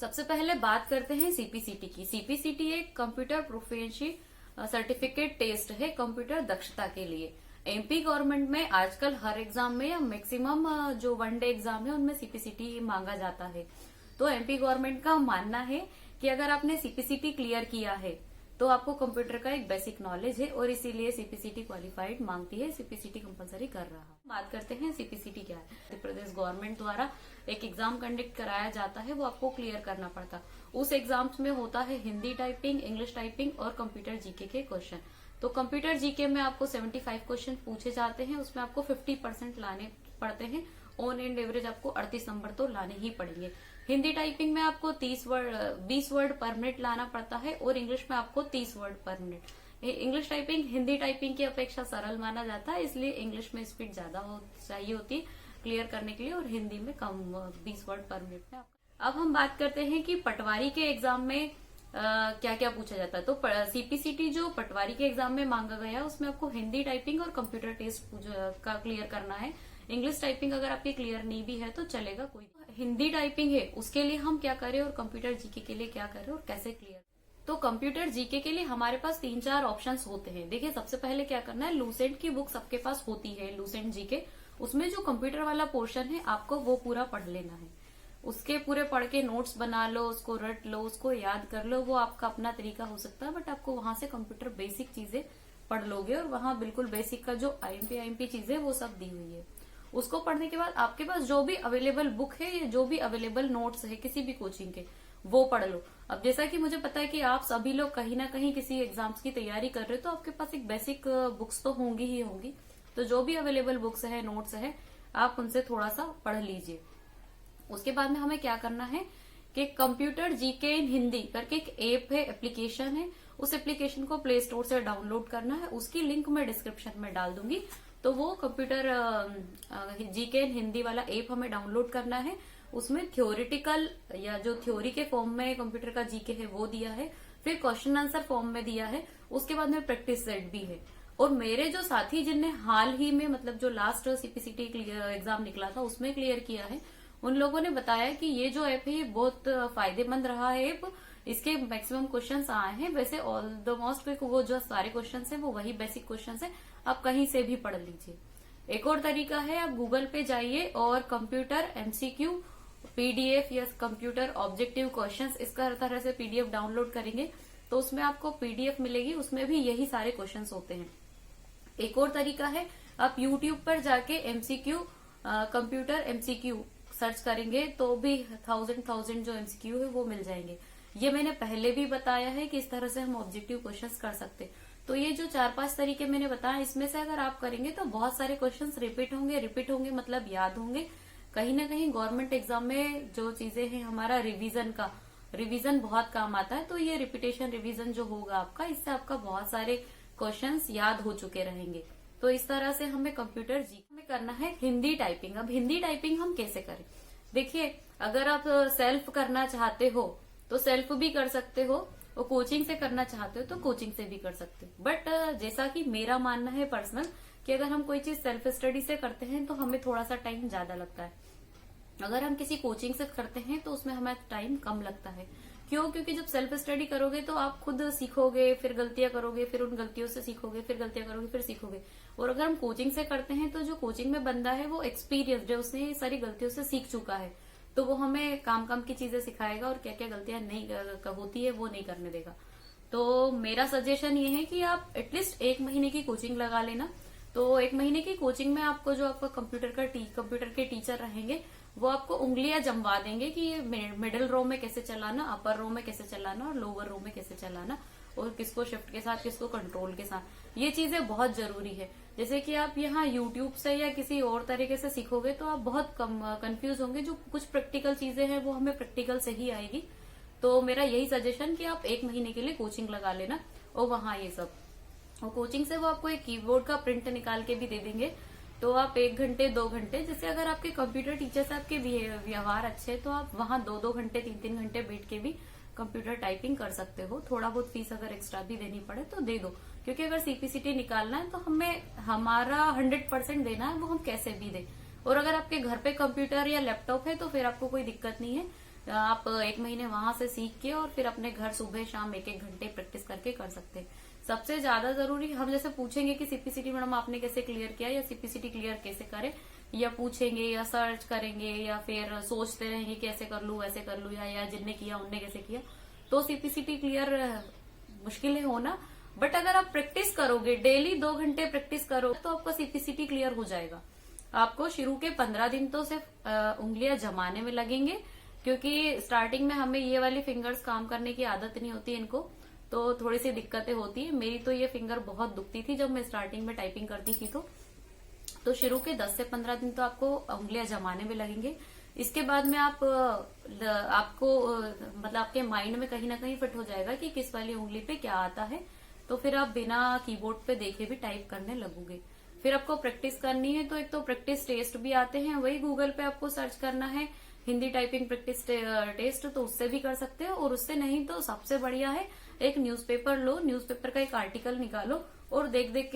सबसे पहले बात करते हैं सीपीसीटी की। सीपीसीटी एक कंप्यूटर प्रोफिशिएंसी सर्टिफिकेट टेस्ट है कंप्यूटर दक्षता के लिए। एमपी गवर्नमेंट में आजकल हर एग्जाम में या मैक्सिमम जो वन डे एग्जाम है उनमें सीपीसीटी मांगा जाता है। तो एमपी गवर्नमेंट का मानना है कि अगर आपने सीपीसीटी क्लियर किया है तो आपको कंप्यूटर का एक बेसिक नॉलेज है और इसीलिए सीपीसीटी क्वालिफाइड मांगती है, सीपीसीटी कंपलसरी कर रहा है। बात करते हैं सीपीसीटी क्या है। मध्य प्रदेश गवर्नमेंट द्वारा एक एग्जाम कंडक्ट कराया जाता है, वो आपको क्लियर करना पड़ता। उस एग्जाम्स में होता है हिंदी टाइपिंग, इंग्लिश टाइपिंग और कंप्यूटर जीके के क्वेश्चन। तो कंप्यूटर जीके में आपको 75 क्वेश्चन पूछे जाते हैं, उसमें आपको 50% लाने पड़ते हैं। ऑन एंड एवरेज आपको 38 नंबर तो लाने ही पड़ेंगे। हिंदी टाइपिंग में आपको 20 वर्ड पर मिनट लाना पड़ता है और इंग्लिश में आपको 30 वर्ड पर minute. English typing Hindi typing की अपेक्षा सरल माना जाता है, इसलिए इंग्लिश में स्पीड ज्यादा चाहिए होती है क्लियर करने के लिए और हिंदी में कम 20 वर्ड पर मिनट में। अब हम बात करते हैं कि पटवारी के एग्जाम में क्या क्या पूछा जाता है। तो सीपीसीटी जो पटवारी के एग्जाम में मांगा गया उसमें आपको हिंदी टाइपिंग और कंप्यूटर टेस्ट का क्लियर करना है। इंग्लिश टाइपिंग अगर आपकी क्लियर नहीं भी है तो चलेगा, कोई हिंदी टाइपिंग है उसके लिए हम क्या करें और कंप्यूटर जीके के लिए क्या करें और कैसे क्लियर। तो कंप्यूटर जीके के लिए हमारे पास 3-4 ऑप्शंस होते हैं। देखिए सबसे पहले क्या करना है, लूसेंट की बुक सबके पास होती है, लूसेंट जीके। उसमें जो कंप्यूटर वाला पोर्शन है आपको वो पूरा पढ़ लेना है। उसके पूरे पढ़ के नोट्स बना लो, उसको रट लो, उसको याद कर लो, वो आपका अपना तरीका हो सकता है। बट आपको वहां से कंप्यूटर बेसिक चीजें पढ़ लोगे और वहां बिल्कुल बेसिक का जो आईएमपी चीजें वो सब दी हुई है। उसको पढ़ने के बाद आपके पास जो भी अवेलेबल बुक है या जो भी अवेलेबल नोट्स है किसी भी कोचिंग के वो पढ़ लो। अब जैसा कि मुझे पता है कि आप सभी लोग कहीं ना कहीं किसी एग्जाम्स की तैयारी कर रहे हो तो आपके पास एक बेसिक बुक्स तो होंगी ही होंगी। तो जो भी अवेलेबल बुक्स है, नोट्स है, आप उनसे थोड़ा सा पढ़ लीजिए। उसके बाद में हमें क्या करना है कि कंप्यूटर जीके इन हिंदी करके एक ऐप है, एप्लीकेशन है। उस एप्लीकेशन को प्ले स्टोर से डाउनलोड करना है, उसकी लिंक मैं डिस्क्रिप्शन में डाल दूंगी। तो वो कंप्यूटर जीके इन हिंदी वाला ऐप हमें डाउनलोड करना है। उसमें थ्योरेटिकल या जो थ्योरी के फॉर्म में कंप्यूटर का जीके है वो दिया है, फिर क्वेश्चन आंसर फॉर्म में दिया है, उसके बाद में प्रैक्टिस सेट भी है। और मेरे जो साथी जिनने हाल ही में मतलब जो लास्ट सीपीसीटी एग्जाम निकला था उसमें क्लियर किया है, उन लोगों ने बताया कि ये जो ऐप है ये बहुत फायदेमंद रहा है ऐप। इसके मैक्सिमम क्वेश्चंस आए हैं। वैसे ऑलमोस्ट वो जो सारे क्वेश्चंस हैं वो वही बेसिक क्वेश्चंस हैं, आप कहीं से भी पढ़ लीजिए। एक और तरीका है, आप गूगल पे जाइए और कंप्यूटर एमसीक्यू पीडीएफ या कंप्यूटर ऑब्जेक्टिव क्वेश्चंस इसका तरह से पीडीएफ डाउनलोड करेंगे तो उसमें आपको पीडीएफ मिलेगी, उसमें भी यही सारे क्वेश्चंस होते हैं। एक और तरीका है, आप यूट्यूब पर जाके एमसीक्यू कंप्यूटर एमसीक्यू सर्च करेंगे तो भी 1000 जो एमसीक्यू है वो मिल जाएंगे। ये मैंने पहले भी बताया है कि इस तरह से हम ऑब्जेक्टिव क्वेश्चंस कर सकते हैं। तो ये जो 4-5 तरीके मैंने बताया इसमें से अगर आप करेंगे तो बहुत सारे क्वेश्चंस रिपीट होंगे मतलब याद होंगे। कहीं ना कहीं गवर्नमेंट एग्जाम में जो चीजें हैं हमारा रिवीजन बहुत काम आता है। तो ये रिपीटेशन रिवीजन जो होगा आपका, इससे आपका बहुत सारे क्वेश्चंस याद हो चुके रहेंगे। तो इस तरह से हमें कंप्यूटर जीके में करना है हिंदी टाइपिंग। अब हिंदी टाइपिंग हम कैसे करें, देखिए अगर आप सेल्फ करना चाहते हो तो सेल्फ भी कर सकते हो और कोचिंग से करना चाहते हो तो कोचिंग से भी कर सकते हो। बट जैसा कि मेरा मानना है पर्सनल कि अगर हम कोई चीज सेल्फ स्टडी से करते हैं तो हमें थोड़ा सा टाइम ज्यादा लगता है। अगर हम किसी कोचिंग से करते हैं तो उसमें हमें टाइम कम लगता है। क्यों? क्योंकि जब सेल्फ स्टडी करोगे तो आप खुद सीखोगे, फिर गलतियां करोगे, फिर उन गलतियों से सीखोगे, फिर गलतियां करोगे, फिर सीखोगे। और अगर हम कोचिंग से करते हैं तो जो कोचिंग में बंदा है वो एक्सपीरियंस्ड है, उसने ये सारी गलतियों से सीख चुका है, तो वो हमें काम की चीजें सिखाएगा और क्या क्या गलतियां नहीं होती है वो नहीं करने देगा। तो मेरा सजेशन ये है कि आप एटलीस्ट 1 महीने की कोचिंग लगा लेना। तो 1 महीने की कोचिंग में आपको जो आपका कंप्यूटर के टीचर रहेंगे वो आपको उंगलियां जमवा देंगे कि ये मिडिल रो में कैसे चलाना, अपर रो में कैसे चलाना और लोअर रो में कैसे चलाना, और किसको शिफ्ट के साथ किसको कंट्रोल के साथ। ये चीजें बहुत जरूरी है। जैसे कि आप यहाँ यूट्यूब से या किसी और तरीके से सीखोगे तो आप बहुत कंफ्यूज होंगे। जो कुछ प्रैक्टिकल चीजें हैं वो हमें प्रैक्टिकल से ही आएगी। तो मेरा यही सजेशन कि आप 1 महीने के लिए कोचिंग लगा लेना और वहां ये सब, और कोचिंग से वो आपको एक कीबोर्ड का प्रिंट निकाल के भी दे देंगे। तो आप 1 घंटे 2 घंटे, जैसे अगर आपके कंप्यूटर टीचर से आपके व्यवहार अच्छे हैं तो आप वहां 2-2 घंटे 3-3 घंटे बैठ के भी कंप्यूटर टाइपिंग कर सकते हो। थोड़ा बहुत फीस अगर एक्स्ट्रा भी देनी पड़े तो दे दो, क्योंकि अगर सीपीसीटी निकालना है तो हमें हमारा 100% देना है, वो हम कैसे भी दें। और अगर आपके घर पे कंप्यूटर या लैपटॉप है तो फिर आपको कोई दिक्कत नहीं है। आप 1 महीने वहां से सीख के और फिर अपने घर सुबह शाम 1-1 घंटे प्रैक्टिस करके कर सकते हैं। सबसे ज्यादा जरूरी, हम जैसे पूछेंगे कि सीपीसीटी मैडम आपने कैसे क्लियर किया या सीपीसीटी क्लियर कैसे करें, या पूछेंगे या सर्च करेंगे या फिर सोचते रहेंगे कैसे कर लूं वैसे कर लूं, या जिनने किया उनने कैसे किया, तो सीपीसीटी क्लियर मुश्किल है होना। बट अगर आप प्रैक्टिस करोगे, डेली 2 घंटे प्रैक्टिस करो, तो आपका सीपीसीटी क्लियर हो जाएगा। आपको शुरू के 15 दिन तो सिर्फ उंगलियां जमाने में लगेंगे, क्योंकि स्टार्टिंग में हमें ये वाली फिंगर्स काम करने की आदत नहीं होती इनको, तो थोड़ी सी दिक्कतें होती है। मेरी तो ये फिंगर बहुत दुखती थी जब मैं स्टार्टिंग में टाइपिंग करती थी। तो शुरू के 10 से 15 दिन तो आपको उंगलियां जमाने में लगेंगे। इसके बाद में आपको मतलब आपके माइंड में कहीं ना कहीं फिट हो जाएगा कि किस वाली उंगली पे क्या आता है, तो फिर आप बिना कीबोर्ड पे देखे भी टाइप करने लगोगे। फिर आपको प्रैक्टिस करनी है, तो एक तो प्रैक्टिस टेस्ट भी आते हैं, वही गूगल पे आपको सर्च करना है हिंदी टाइपिंग प्रैक्टिस टेस्ट, तो उससे भी कर सकते हो। और उससे नहीं तो सबसे बढ़िया है एक न्यूज़पेपर लो, न्यूज़पेपर का एक आर्टिकल निकालो और देख देख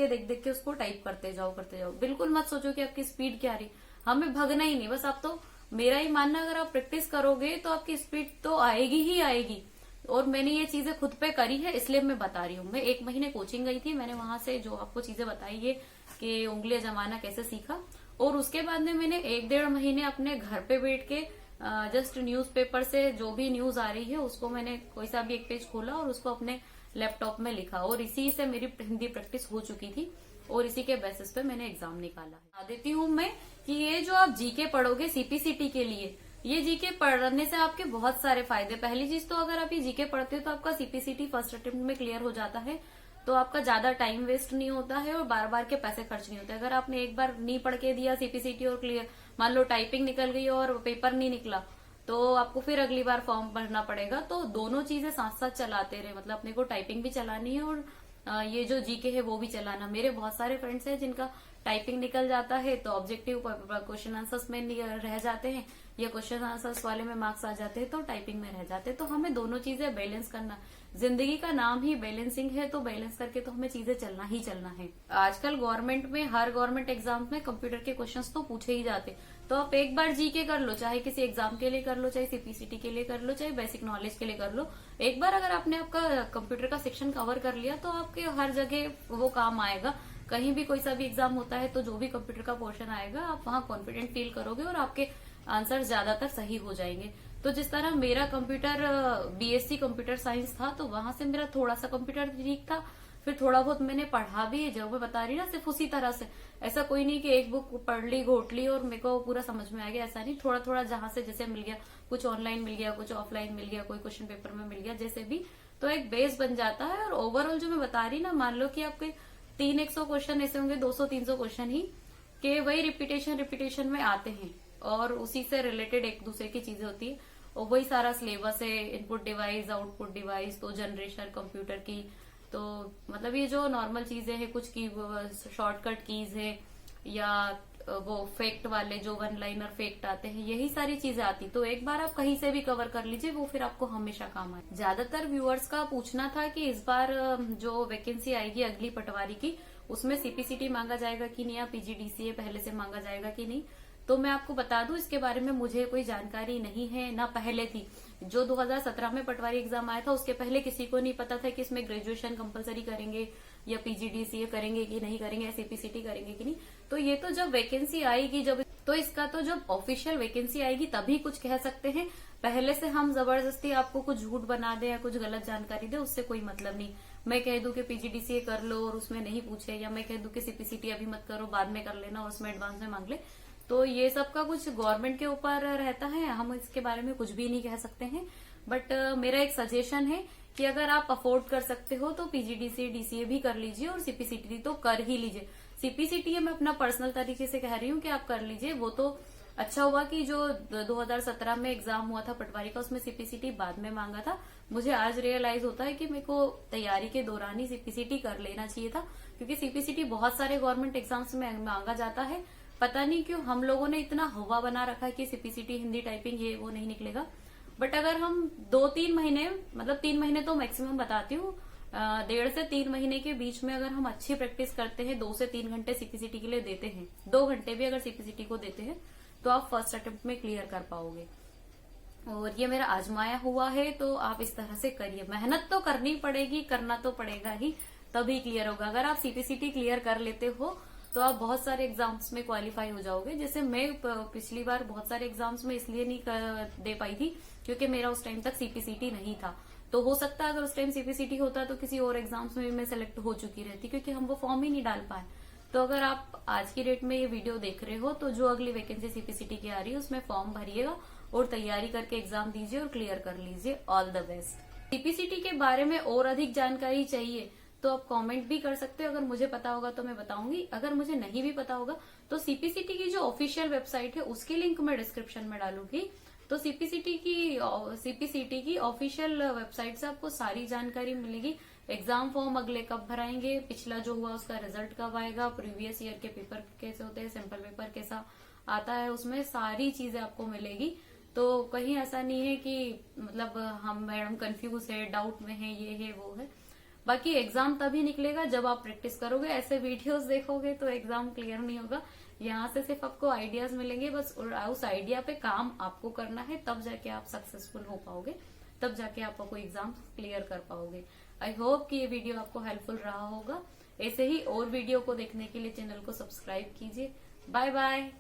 के उसको टाइप करते जाओ। बिल्कुल मत सोचो कि आपकी स्पीड क्या रही, हमें भगना ही नहीं, बस आप तो मेरा ही मानना, अगर आप प्रैक्टिस करोगे तो आपकी स्पीड तो आएगी ही आएगी। और मैंने ये चीजें खुद पे करी है, इसलिए मैं बता रही हूँ। मैं 1 महीने कोचिंग गई थी, मैंने वहां से जो आपको चीजें बताई है कि उंगलियां जमाना कैसे सीखा, और उसके बाद में मैंने 1-1.5 महीने अपने घर पे बैठ के जस्ट न्यूज़पेपर से जो भी न्यूज आ रही है उसको मैंने कोई सा भी एक पेज खोला और उसको अपने लैपटॉप में लिखा, और इसी से मेरी हिंदी प्रैक्टिस हो चुकी थी, और इसी के बेसिस पे मैंने एग्जाम निकाला। बता देती हूँ मैं कि ये जो आप जीके पढ़ोगे सीपीसीटी के लिए, ये जीके पढ़ने से आपके बहुत सारे फायदे। पहली चीज तो अगर आप ये जीके पढ़ते हो तो आपका सीपीसीटी फर्स्ट अटेम्प्ट में क्लियर हो जाता है, तो आपका ज्यादा टाइम वेस्ट नहीं होता है और बार बार के पैसे खर्च नहीं होते। अगर आपने एक बार नहीं पढ़ के दिया सीपीसीटी और क्लियर, मान लो टाइपिंग निकल गई और पेपर नहीं निकला, तो आपको फिर अगली बार फॉर्म भरना पड़ेगा। तो दोनों चीजें साथ साथ चलाते रहे, मतलब अपने को टाइपिंग भी चलानी है और ये जो जीके है वो भी चलाना। मेरे बहुत सारे फ्रेंड्स हैं जिनका टाइपिंग निकल जाता है तो ऑब्जेक्टिव क्वेश्चन आंसर्स में रह जाते हैं, या क्वेश्चन आंसर्स वाले में मार्क्स आ जाते हैं तो टाइपिंग में रह जाते हैं। तो हमें दोनों चीजें बैलेंस करना, जिंदगी का नाम ही बैलेंसिंग है, तो बैलेंस करके तो हमें चीजें चलना ही चलना है। आजकल गवर्नमेंट में हर गवर्नमेंट एग्जाम में कंप्यूटर के क्वेश्चंस तो पूछे ही जाते, तो आप एक बार जीके कर लो, चाहे किसी एग्जाम के लिए कर लो, चाहे सीपीसीटी के लिए कर लो, चाहे बेसिक नॉलेज के लिए कर लो। एक बार अगर आपने आपका कंप्यूटर का सेक्शन कवर कर लिया तो आपके हर जगह वो काम आएगा। कहीं भी कोई सा भी एग्जाम होता है तो जो भी कंप्यूटर का पोर्शन आएगा आप वहां कॉन्फिडेंट फील करोगे और आपके आंसर ज्यादातर सही हो जाएंगे। तो जिस तरह मेरा कंप्यूटर बीएससी कंप्यूटर साइंस था, तो वहां से मेरा थोड़ा सा कंप्यूटर ठीक था, फिर थोड़ा बहुत मैंने पढ़ा भी, जो मैं बता रही ना सिर्फ उसी तरह से। ऐसा कोई नहीं कि एक बुक पढ़ ली घोट ली और मेरे को पूरा समझ में आ गया, ऐसा नहीं। थोड़ा थोड़ा जहां से जैसे मिल गया, कुछ ऑनलाइन मिल गया, कुछ ऑफलाइन मिल गया, कोई क्वेश्चन पेपर में मिल गया, जैसे भी, तो एक बेस बन जाता है। और ओवरऑल जो मैं बता रही ना, मान लो कि आपके 300 क्वेश्चन ऐसे होंगे, 200-300 क्वेश्चन ही के वही रिपीटेशन में आते हैं, और उसी से रिलेटेड एक दूसरे की चीजें होती है, और वही सारा सिलेबस है। इनपुट डिवाइस, आउटपुट डिवाइस, तो जनरेशन कंप्यूटर की, तो मतलब ये जो नॉर्मल चीजें हैं, कुछ की शॉर्टकट कीज है, या वो फैक्ट वाले जो 1 लाइनर फैक्ट आते हैं, यही सारी चीजें आती। तो एक बार आप कहीं से भी कवर कर लीजिए, वो फिर आपको हमेशा काम आए। ज्यादातर व्यूअर्स का पूछना था कि इस बार जो वैकेंसी आएगी अगली पटवारी की, उसमें सीपीसीटी मांगा जाएगा कि नहीं, या पीजीडीसीए पहले से मांगा जाएगा कि नहीं। तो मैं आपको बता दूं, इसके बारे में मुझे कोई जानकारी नहीं है, ना पहले थी। जो 2017 में पटवारी एग्जाम आया था उसके पहले किसी को नहीं पता था कि इसमें ग्रेजुएशन कंपलसरी करेंगे, या पीजीडीसीए करेंगे कि नहीं करेंगे, या सीपीसीटी करेंगे कि नहीं। तो ये तो जब वैकेंसी आएगी, तो इसका तो जब ऑफिशियल वैकेंसी आएगी तभी कुछ कह सकते हैं। पहले से हम जबरदस्ती आपको कुछ झूठ बना दे या कुछ गलत जानकारी दे, उससे कोई मतलब नहीं। मैं कह दूं कि पीजीडीसीए कर लो और उसमें नहीं पूछे, या मैं कह दूं कि सीपीसीटी अभी मत करो, बाद में कर लेना और उसमें एडवांस में मांग ले, तो ये सब का कुछ गवर्नमेंट के ऊपर रहता है, हम इसके बारे में कुछ भी नहीं कह सकते हैं। बट मेरा एक सजेशन है कि अगर आप अफोर्ड कर सकते हो तो पीजीडीसीए डीसीए भी कर लीजिए, और सीपीसीटी तो कर ही लीजिए। सीपीसीटी मैं अपना पर्सनल तरीके से कह रही हूँ कि आप कर लीजिए। वो तो अच्छा हुआ कि जो 2017 में एग्जाम हुआ था पटवारी का, उसमें सीपीसीटी बाद में मांगा था। मुझे आज रियलाइज होता है कि मेरे को तैयारी के दौरान ही सीपीसीटी कर लेना चाहिए था, क्योंकि सीपीसीटी बहुत सारे गवर्नमेंट एग्जाम्स में मांगा जाता है। पता नहीं क्यों हम लोगों ने इतना हवा बना रखा है कि सीपीसीटी हिंदी टाइपिंग ये वो नहीं निकलेगा। बट अगर हम 2-3 महीने, मतलब 3 महीने तो मैक्सिमम बताती हूँ, 1.5 से 3 महीने के बीच में अगर हम अच्छी प्रैक्टिस करते हैं, 2 से 3 घंटे सीपीसीटी के लिए देते हैं, 2 घंटे भी अगर सीपीसीटी को देते हैं, तो आप फर्स्ट अटेम्प्ट में क्लियर कर पाओगे। और ये मेरा आजमाया हुआ है, तो आप इस तरह से करिए। मेहनत तो करनी पड़ेगी, करना तो पड़ेगा ही, तभी क्लियर होगा। अगर आप सीपीसीटी क्लियर कर लेते हो तो आप बहुत सारे एग्जाम्स में क्वालिफाई हो जाओगे। जैसे मैं पिछली बार बहुत सारे एग्जाम्स में इसलिए नहीं दे पाई थी क्योंकि मेरा उस टाइम तक सीपीसीटी नहीं था। तो हो सकता है अगर उस टाइम सीपीसीटी होता तो किसी और एग्जाम्स में भी मैं सेलेक्ट हो चुकी रहती, क्योंकि हम वो फॉर्म ही नहीं डाल पाए। तो अगर आप आज की डेट में ये वीडियो देख रहे हो तो जो अगली वैकेंसी सीपीसीटी की आ रही है उसमें फॉर्म भरिएगा और तैयारी करके एग्जाम दीजिए और क्लियर कर लीजिए। All the best. सीपीसीटी के बारे में और अधिक जानकारी चाहिए तो आप कमेंट भी कर सकते हो। अगर मुझे पता होगा तो मैं बताऊंगी, अगर मुझे नहीं भी पता होगा तो सीपीसीटी की जो ऑफिशियल वेबसाइट है उसकी लिंक मैं डिस्क्रिप्शन में डालूंगी। तो सीपीसीटी की ऑफिशियल वेबसाइट से आपको सारी जानकारी मिलेगी। एग्जाम फॉर्म अगले कब भराएंगे, पिछला जो हुआ उसका रिजल्ट कब आएगा, प्रीवियस ईयर के पेपर कैसे होते हैं, सैंपल पेपर कैसा आता है, उसमें सारी चीजें आपको मिलेगी। तो कहीं ऐसा नहीं है कि मतलब हम मैडम कंफ्यूज है, डाउट में है, ये है वो है। बाकी एग्जाम तभी निकलेगा जब आप प्रैक्टिस करोगे। ऐसे वीडियोस देखोगे तो एग्जाम क्लियर नहीं होगा। यहाँ से सिर्फ आपको आइडियाज मिलेंगे बस, और उस आइडिया पे काम आपको करना है, तब जाके आप सक्सेसफुल हो पाओगे, तब जाके आप कोई एग्जाम क्लियर कर पाओगे। आई होप कि ये वीडियो आपको हेल्पफुल रहा होगा। ऐसे ही और वीडियो को देखने के लिए चैनल को सब्सक्राइब कीजिए। Bye bye.